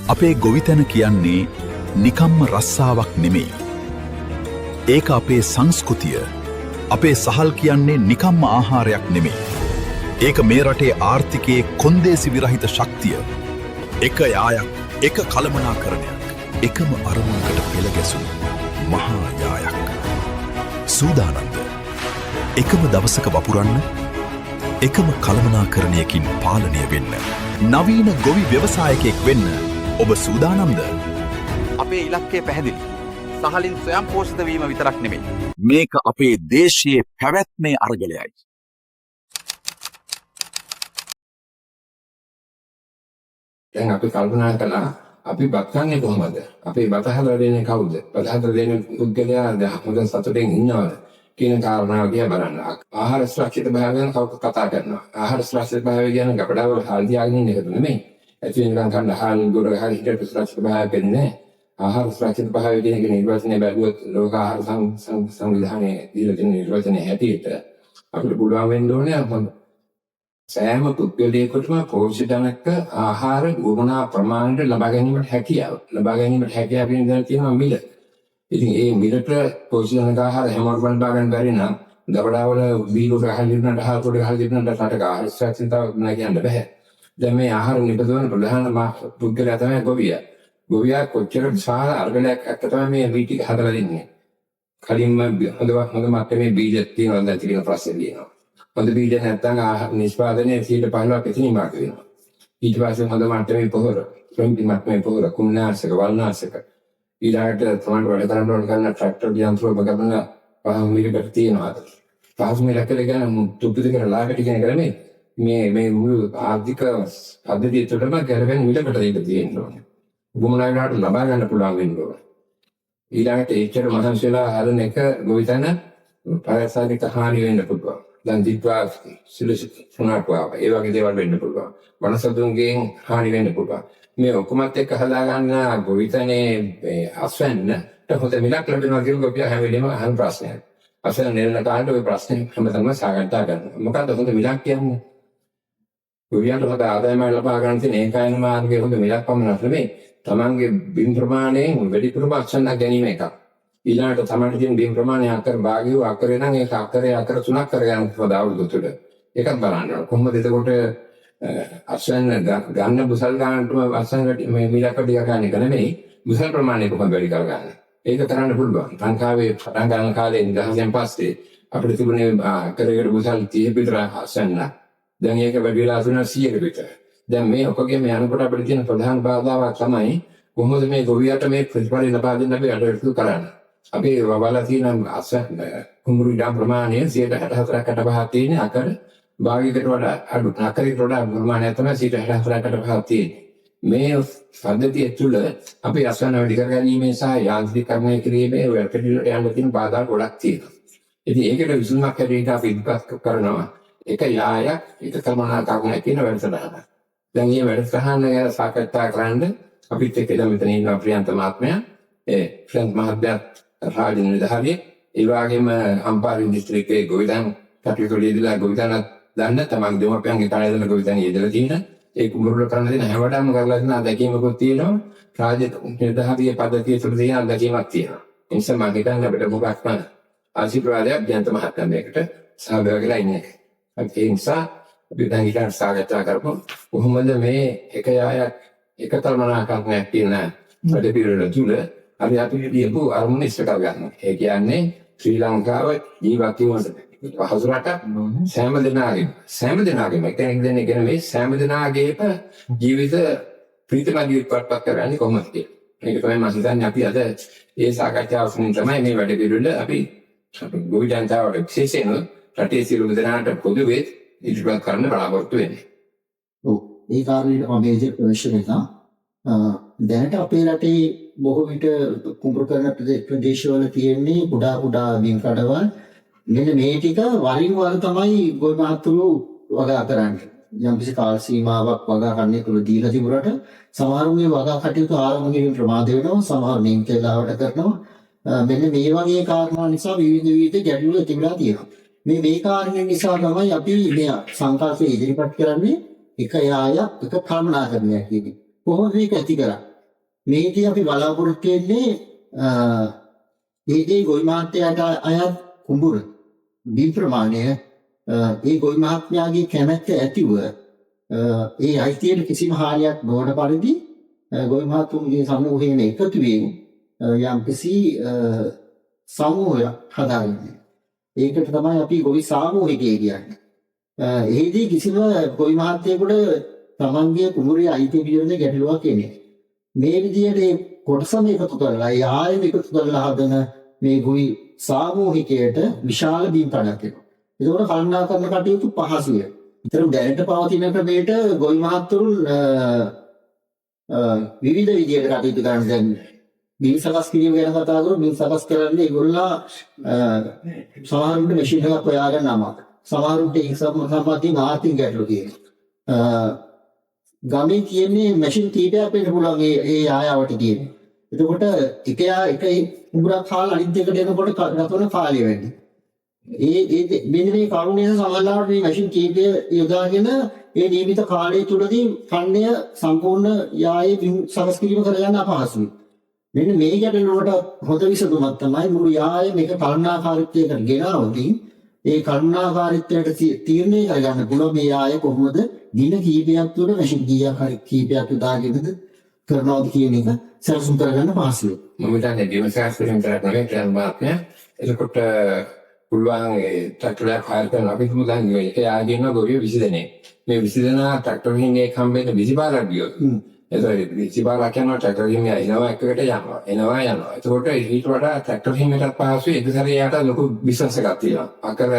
අපේ ගොවිතැන කියන්නේ නිකම්ම රස්සාවක් නෙමෙයි. ඒක අපේ සංස්කෘතිය. අපේ සහල් කියන්නේ නිකම්ම ආහාරයක් නෙමෙයි. ඒක මේ රටේ ආර්ථිකයේ කොන්දේසි විරහිත ශක්තිය. එක යායක්, එක කළමනාකරණයක්, එකම අරමුණකට පෙළ ගැසුණු මහා යායක්. සූදානම්ද එකම දවසක වපුරන්න, එකම කළමනාකරණයකින් පාලනය වෙන්න, නවීන ගොවි ව්‍යවසායකයෙක් වෙන්න ඔබ සූදානම්ද? අපේ ඉලක්කය පැහැදිලි. සහලින් ස්වයං පෝෂිත වීම විතරක් නෙමෙයි. මේක අපේ දේශයේ පැවැත්මේ අරගලයයි. දැන් අපි කල්පනා කළා අපි බත් කන්නේ කොහොමද? අපේ බත හදලා දෙන්නේ කවුද? බත හදලා දෙන්නේ පුද්ගලයා හොඳ සතුටින් ඉන්නවද කියන කාරණාව දිහා බලන්න. ආහාර සුරක්ෂිත භාවය ගැන කවුරු කතා කරනවා. ආහාර සුරක්ෂිත භාවය කියන ගබඩාවල හාල් තියාගෙන ඉන්න එක නෙමෙයි. ඇතුලේ නිකන් කන්න හාල් ගොඩ ගහලා හිටට සුරක්ෂිත භාවය වෙන්නේ. ආහාර සුරක්ෂිත භාවය කියන එක නිර්වචනය බැලුවොත් ලෝක ආහාර සංවිධානයේ දීලා තියෙන නිර්වචනය හැටියට අපිට පුළුවන් වෙන්න ඕනේ සෑම පුද්ගලයෙකුටම පෝෂණයක ආහාර ගුණා ප්‍රමාණයට ලබා ගැනීමට හැකියාව. ලබා ගැනීමට හැකියාව කියන දේ තියෙනවා මිල. ඉතින් ඒ මිලට පෝෂණයක ආහාර හැමෝටම ලබා ගන්න බැරි නම් දවඩාවල බීලු ගහලා ඉන්නට හාල් කොට ගහලා ඉන්නට රටක ආහාර සුරක්ෂිතතාව නෑ කියන්න බෑ. දැන් මේ ආහාර නිපදවන ප්‍රධාන පුද්ගලයා තමයි ගොවියා. ගොවියා කොච්චර විශාල අර්ගලයක් අක්ක තමයි මේ වී ටික හදලා දෙන්නේ. කලින්ම හොඳ මට්ටමේ බීජ තියෙනවා දැන් තියෙන ප්‍රශ්නේ තියෙනවා. හොඳ බීජ නැත්නම් ආහාර නිෂ්පාදනයේ 15% පිටිනිමාක වෙනවා. ඊට පස්සේ හොඳ මට්ටමේ පොහොර, ප්‍රමිති මට්ටමේ පොහොර, කුණාශක, වල්නාශක ඊළඟට තමයි වැඩ කරන්න ඕන කරන ට්‍රැක්ටර් යන්ත්‍ර බගමන පහසු මිලකට තියෙනවා. පහසු මිලකට ගන්න තුප්පිද කරලා ලාකට කියන එක නෙමෙයි. මේ මුළු ආර්ථික පද්ධතිය තුළම ගැලවෙන මිලකට දෙන්න තියෙනවා. ගුණායනට ලබා ගන්න පුළුවන් වෙන්න ඕන. ඊළඟට ඒච්චර මහන්සියලා හරන එක ගොවිතැන පරිසරික හානි වෙන්න පුළුවන්. දැන් දිත්වා සුණාටුවා ඒ වගේ දේවල් වෙන්න පුළුවන්. වනසතුන්ගෙන් හානි වෙන්න පුළුවන්. මේ ඔක්කොමත් එක්ක හදා ගන්න ගොවිතැනේ අස්වැන්නට හොඳ මිලක් ලැබෙනවා කියන ගොවියා හැම වෙලේම අහන ප්‍රශ්නයක්. අස්වැන්න නෙරන කාණ්ඩ ඔය ප්‍රශ්නේ හැමතැනම සාකච්ඡා කරනවා. මොකද්ද හොඳ මිලක් කියන්නේ? ගොවියන්ට හොඳ ආදායමක් ලබා ගන්න තියෙන ඒකායන මාර්ගයේ හොඳ මිලක් පමණක් නෙමෙයි. තමන්ගේ බිම් ප්‍රමාණයෙන් වැඩිපුරම අක්ෂණක් ගැනීම එකක්. ඊළඟට තමන්ට තියෙන බිම් ප්‍රමාණය අක්කර භාගියව අක්කරේ නම් ඒක අක්කරේ අක්කර තුනක් කරගන්න අවුරුදු තුන. ඒකත් බලන්න. කොහොමද එතකොට අක්ෂණ ගන්න බුසල් ගන්නටම අක්ෂණ මේ මිලක් වැඩි ගන්න එක නෙමෙයි. බුසල් ප්‍රමාණය කොහොමද වැඩි කරගන්නේ? ඒක කරන්න පුළුවන්. ලංකාවේ පටන් ගන්න කාලේ ඉඳන් පස්සේ අපිට තිබුණේ අක්කරයකට බුසල් 30 විතර අක්ෂණ. දැන් ඒක වැඩි වෙලා තුන 100කට විතර. දැන් මේ ඔකගේ මේ අනුකට අපිට තියෙන ප්‍රධාන බාධාවක් තමයි කොහොමද මේ ගොවියට මේ ප්‍රතිඵල ලබා දෙන්න අපි අඩවිතු කරන්නේ. අපි වවලා තියෙන කුඹුරු ඉඩම් ප්‍රමාණය 64%කට තියෙන අකර භාගයකට වඩා අඩු. අකරයකට වඩා ප්‍රමාණය තමයි 64%කට තියෙන්නේ. මේ පද්ධතිය තුළ අපි අස්වැන්න වැඩි කරගැනීමේ සහ යාන්ත්‍රීකරණය කිරීමේ වැඩපිළිවෙලට යන්න තියෙන බාධා ගොඩක් තියෙනවා. ඉතින් ඒකට විසඳුමක් හැටියට අපි ඉදිරිපත් කරනවා එක යායක් එක කළමනාකරණයක් කියන වැඩසටහනක්. දැන් මේ වැඩසටහන ගැන සාකච්ඡා කරන්න අපිත් එක්ක මෙතන ඉන්න ප්‍රියන්ත මහත්මයා, ප්‍රියන්ත මහත්මයා රාජ්‍ය නිලධාරියෙක්, ඒ වගේම අම්පාර දිස්ත්‍රික්කයේ ගොවිතැන් කටයුතු වලදීලා ගොවිතැන දන්න තමන් දෙමව්පියන්ගේ කණේදල ගොවිතැන යෙදලා තියෙන ඒ කුඹුරුල කරන දෙන හැමදාම කරලා තියෙන අත්දැකීමකුත් තියෙනවා. රාජ්‍ය නිලධාරියේ පද්ධතිය තුළ තියෙන අත්දැකීමක් තියෙනවා. ඒ නිසා මම හිතන්නේ අපිට මොකක්ම ආශිර්වාදයක් ප්‍රියන්ත මහත්මයාට සහභාගී වෙලා ඉන්නේ. ඒ නිසා අපි දැන් ඊට සාකච්ඡා කරමු කොහොමද මේ එක යායක් එක කළමනාකරණයක් තියෙන වැඩ පිළිවෙල තුළ අපි දීපු අරමුණ ඉස්සර ගන්න. ඒ කියන්නේ ශ්‍රී ලංකාව ජීවත් වීමට පහසු රටක් සෑම දිනාගේම කෙනෙක් දෙන්නේ කියන මේ සෑම දිනාගේම ජීවිත ප්‍රීතිමත් ජීවිතයක් කරන්නේ කොහොමද කියලා. මේක තමයි මම හිතන්නේ අපි අද ඒ සාකච්ඡාව වලින් තමයි මේ වැඩ පිළිවෙල අපි ගොවිතැන්තාවට විශේෂයෙන්ම රටේ සියලු දෙනාට පොදුවේ ඉදිරිපත් කරන්න බලාපොරොත්තු වෙන්නේ. ඔව්. ඒ කාරණේට මම මේජර් ප්‍රශ්න කරනවා. දැනට අපේ රටේ බොහෝ විට කුඹුරු කරන ප්‍රදේශවල තියෙන්නේ කුඩා බිම් කඩවල්. මෙන්න මේ ටික වරින් වර තමයි ගොවි මහතුරු වගා කරන්නේ. යම්කිසි කාල සීමාවක් වගා කන්නේ තුල දීලා තිබුණාට සමහරුන්ගේ වගා කටයුතු ආරම්භ කිරීම ප්‍රමාද වෙනවා. සමහර නිම් කෙලාවට කරනවා. මෙන්න මේ වගේ කාරණා නිසා විවිධ ගැටලු තිබුණා තියෙනවා. මේ කාරණේ නිසා තමයි අපි මේ සංකල්පය ඉදිරිපත් කරන්නේ එක යායක් එක කළමනාකරණයක් කියන්නේ. කොහොමද මේක ඇති කරන්නේ? මේකේ අපි බලාපොරොත්තු වෙන්නේ ඒකේ ගොවි මහත්තයාට අයත් කුඹුර බිම් ප්‍රමාණය ඒ ගොවි මහත්මයාගේ කැමැත්ත ඇතිව ඒ අයිතියට කිසිම හානියක් නොවන පරිදි ගොවි මහතුන්ගේ සමූහයෙන් එකතු වීම යම්කිසි සමූහයක් හදාගන්න. ඒකට තමයි අපි ගොවි සාමූහිකය කියන්නේ. එහිදී කිසිම ගොවි මහත්තයෙකුට තමන්ගේ කුඹුරේ අයිතිය පිළිබඳ ගැටලුවක් එන්නේ. මේ විදිහට කොටසම එකතු කරලා ආයෙත් එකතු කරලා හදන මේ ගොවි සාමූහිකයට විශාල බිම් කඩක් එනවා. ඒකෝට කල්පනා කරන කටයුතු පහසුය. ඒතර දැනට පවතින ක්‍රමයට ගොවි මහත්තුරුන් විවිධ විදිහට කටයුතු කරන දැන් බිම් සකස් කිරීම ගැන කතා කරමු. බිම් සකස් කරන්නේ ඒගොල්ලෝ සමහරුන්ට මැෂින් එකක් හොයාගන්න අමාරුයි. සමහරුන්ට ඒ සම්බන්ධයෙන් ආර්ථික ගැටලු තියෙනවා. ගමේ කියන්නේ මැෂින් කීපයක් වෙන්න පුළුවන් ඒ ආයාවට කියන්නේ. එතකොට එක කුඹුරක් කාලා අනිත් එකට එනකොට රතන කාලය වැඩි. මෙන්න මේ කරුණේ සමහරවිට මේ මැෂින් කීපය යොදාගෙන ඒ නියමිත කාලය තුලදී ඛණ්ඩය සම්පූර්ණ යායේ සකස් කිරීම කරගන්න අපහසුයි. මෙන්න මේ ගැටලුවට හොඳ විසඳුමක් තමයි මුළු යායේ මේක කළමනාකාරීත්වයකට ගෙනාවොතින් ඒ කළමනාකාරීත්වයට තීරණය කරගන්න පුළුවන් මේ යායේ කොහොමද දින කීපයක් තුළ මැෂින් කීපයක් යොදාගෙනද කරනවද කියන එක සැලසුම් කරගන්න පහසුයි. මම හිතන්නේ ඩිමෝක්‍රාසියෙන් කරන්නේ කියන මාත්‍ය එතකොට පුළුවන් ට්‍රැක්ටරයක් හයර් කරන අපි හිතමු දැන් ඒක යාගෙන ගොවියෝ 20 දෙනෙක්. මේ 20 දෙනා ට්‍රැක්ටර් හිමියෙක් හම්බෙන්න 20 පාරක් ගියොත්. එතකොට 20 පාරක් යනවා ට්‍රැක්ටර් හිමියා එනවා එකකට යනවා. එතකොට ඊට වඩා ට්‍රැක්ටර් හිමියට පහසුයි එක සැරේ යාට ලොකු බිස්නස් එකක් තියෙනවා. අකර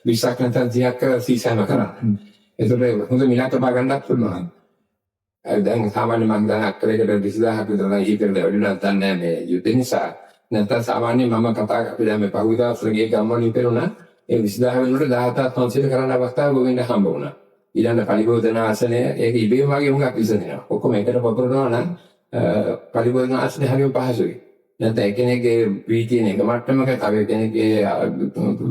20ක් නැත්නම් 30ක් සීසෑම කරන්න. එතකොට හොඳ මිලක් තබා ගන්නත් පුළුවන්. දැන් සාමාන්‍ය මම දැන් අක්කරයකට 20000ක් විතර නම් ඊටර වැඩිලා නැත්නම් මේ යුද්ධ නිසා නැත්නම් සාමාන්‍ය මම කතා අපි දැන් මේ පහුගිය දවස්වල ගිය ගම්වලින් පෙරුණා ඒ 20000 වෙනුවට 17300 කරන්න අවස්ථාව ගොවින්ද හම්බ වුණා. ඊළඟ පරිභෝජන ආසනය ඒක ඉබේම වගේ හුඟක් විසඳනවා. ඔක්කොම එකට පොපරනවා නම් පරිභෝජන ආසනය හරියම පහසුයි. නැත්නම් එකිනෙකගේ වී තියෙන එක මට්ටමක තව කෙනෙක්ගේ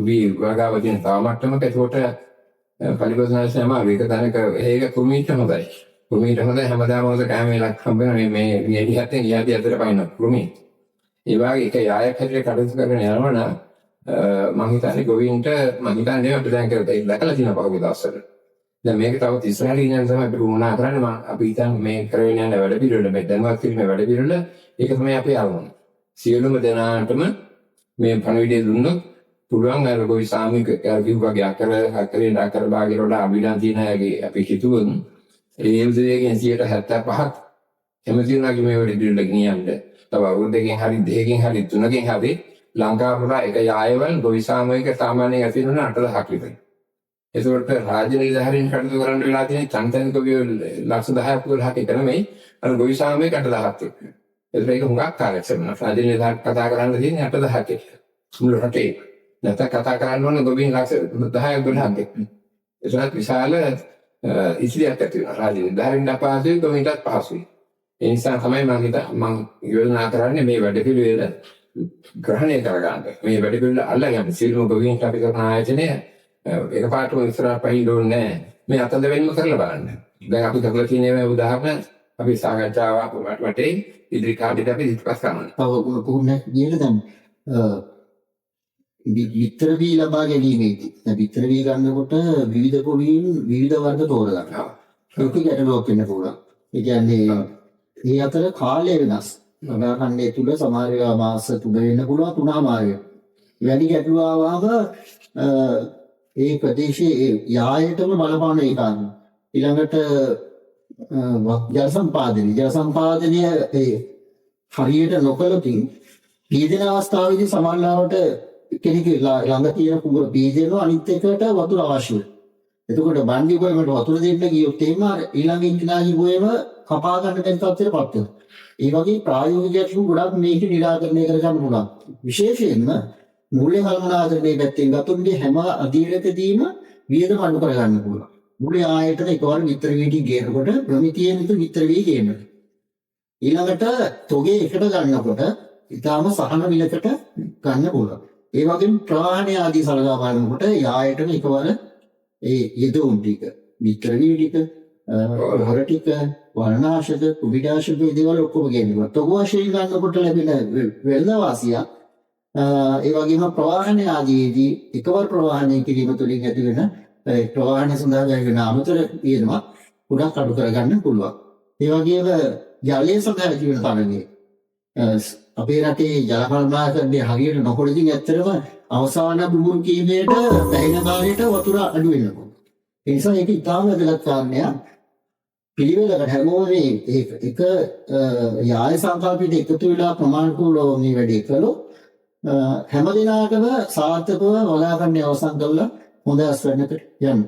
වී වගාව තියෙන තව මට්ටමක ඒකට පරිභෝජන ආසනයම ඒක තැනක ඒක කුමීට හොඳයි. කුමීට හොඳයි හැමදාම හොඳ කැමේලක් හම්බ වෙන මේ එළියටෙන් යාදී අතර පයින්න කුමී. ඒ වගේ එක යායක් හැටියට කටයුතු කරගෙන යනවා නම් මම හිතන්නේ ගොවීන්ට මම හිතන්නේ අපිට දැන් කරලා දැකලා තියෙන පහුගිය දවස්වල. දැන් මේක තව ඉස්සරහට ඉන්න තමයි අපිට වුණා කරන්නේ අපි හිතන්නේ මේ කරගෙන යන වැඩ පිළිවෙල මේ දැනුවත් කිරීමේ වැඩ පිළිවෙල ඒක තමයි අපේ අරමුණ. සියලුම දෙනාටම මේ පණවිඩය දුන්නොත් පුළුවන් අර ගොවි සාමූහික කිව්වාගේ අකර භාගයට වඩා අභිලාන් තියෙන අයගේ අපි හිතුවොත් ඒ විදිහකින් 75ක් කැමති වුණාගේ මේ වැඩ පිළිවෙල ගෙනියන්න. තව අවුරුද්දකින් හරි දෙකකින් හරි තුනකින් හරි ලංකාව පුරා එක යායවල ගොවි සාමූහික සාමාන්‍යයෙන් ඇති වෙන 8000ක් විතර. ඒකට රාජ්‍ය නිලධාරීන් කටයුතු කරන්න වෙලා තියෙන තන්තන් ගොවියෝ ලක්ෂ 10ක් 12ක් එක නෙමෙයි අර ගොවි සාමූහික 8000ක් එක්ක. ඒක හුඟක් කාර්යක්ෂම. රාජ්‍ය නිලධාරීන් කතා කරන්න තියෙන්නේ 8000ක් එක්ක. මුළු රටේ. නැත්නම් කතා කරන්න ඕන ගොවීන් ලක්ෂ 10ක් 12ක් එක්ක. ඒකට විශාල ඉස්ලියක් ඇති වෙනවා. රාජ්‍ය නිලධාරීන් අපහසුයි ගොවීන්ටත් පහසුයි. ඒ නිසා තමයි මම යෝජනා කරන්නේ මේ වැඩ පිළිවෙල ග්‍රහණය කරගන්න. මේ වැඩ පිළිවෙල අල්ලගන්න. සියලුම ගොවීන්ට අපි කරන ආයතනය එකපාරටම ඉස්සරහ පහින් ඕනේ නැහැ. මේ අතද වෙන්න කරලා බලන්න. දැන් අපි කරලා තියෙන මේ උදාහරණ අපි සාකච්ඡාවක් වටේ ඉදිරි කාලෙට අපි ඉස්පස් කරනවා. තව කොහොමද කියන්නේ දැන් විතර වී ලබා ගැනීමේදී දැන් විතර වී ගන්නකොට විවිධ ගොවීන් විවිධ වර්ග තෝරගන්නවා. ඒක ගැටලුවක් වෙන්න පුළුවන්. ඒ කියන්නේ මේ අතර කාලය වෙනස්. නගර ඛණ්ඩය තුල සමහර ඒවා මාස 3 වෙන්න පුළුවන් 3මාරය. වැඩි ගැටලුව ආවම ඒ ප්‍රදේශයේ යායටම බලපාන එකක්. ඊළඟට ජල සම්පාදනය හරියට නොකළොතින් පීඩන අවස්ථාවේදී සමහරවිට කෙනෙක් ළඟ තියෙන කුඹුර පීඩනවා අනිත් එකට වතුර අවශ්‍යයි. එතකොට බණ්ඩි ගොයමට වතුර දෙන්න ගියොත් එහෙම ඊළඟ ඉන්දියානි ගොයම කපා ගන්න බැරි තත්ත්වයකටපත් වෙනවා. ඒ වගේ ප්‍රායෝගික ගැටලු ගොඩක් මේක නිරාකරණය කරගන්න පුළුවන්. විශේෂයෙන්ම මූල්‍ය කළමනාකරණයේ පැත්තෙන් ගතුන්ගේ හැම අධීරකදීම වියදම අඩු කරගන්න පුළුවන්. මූල්‍ය ආයතන එකවර විතර වීටි ගේනකොට ප්‍රමිතියෙන් විතර වී ගේනවා. ඊළඟට තොගේ එකට ගන්නකොට ඊටාම සහන විලකට ගන්න පුළුවන්. ඒ වගේම ප්‍රවාහන ආදී සලකා බලනකොට යායතන එකවර ඒ යෙදුම් ටික විතර වී ටික හොර ටික වර්ණාශක කුබිඩාශක මේ දේවල් ඔක්කොම ගෙනියනවා. තොග වශයෙන් ගන්නකොට ලැබෙන වෙළඳ වාසිය ඒ වගේම ප්‍රවාහන ආදීදී එකවර ප්‍රවාහනය කිරීම තුළින් ඇති වෙන ප්‍රවාහන සඳහා වැය අමතර වියදමක් ගොඩක් අඩු කරගන්න පුළුවන්. ඒ වගේම ජලය සඳහා ඇති වෙන තරඟය අපේ රටේ ජල කළමනාකරණය හරියට නොකොට ඉතින් ඇත්තටම අවසාන බුබුල් කීමේට පැහැින කාලයට වතුර අඩු වෙනවා. ඒ නිසා ඒක ඉතාම වැදගත් කාරණයක්. පිළිවෙලකට හැමෝම මේ එක යාය සංකල්පයට එකතු වෙලා ප්‍රමාණිකූලව මේ වැඩේ කළොත් හැම දිනකම සාර්ථකව වගා ගන්න අවසන් කළා හොඳ අස්වැන්නකට යන්න.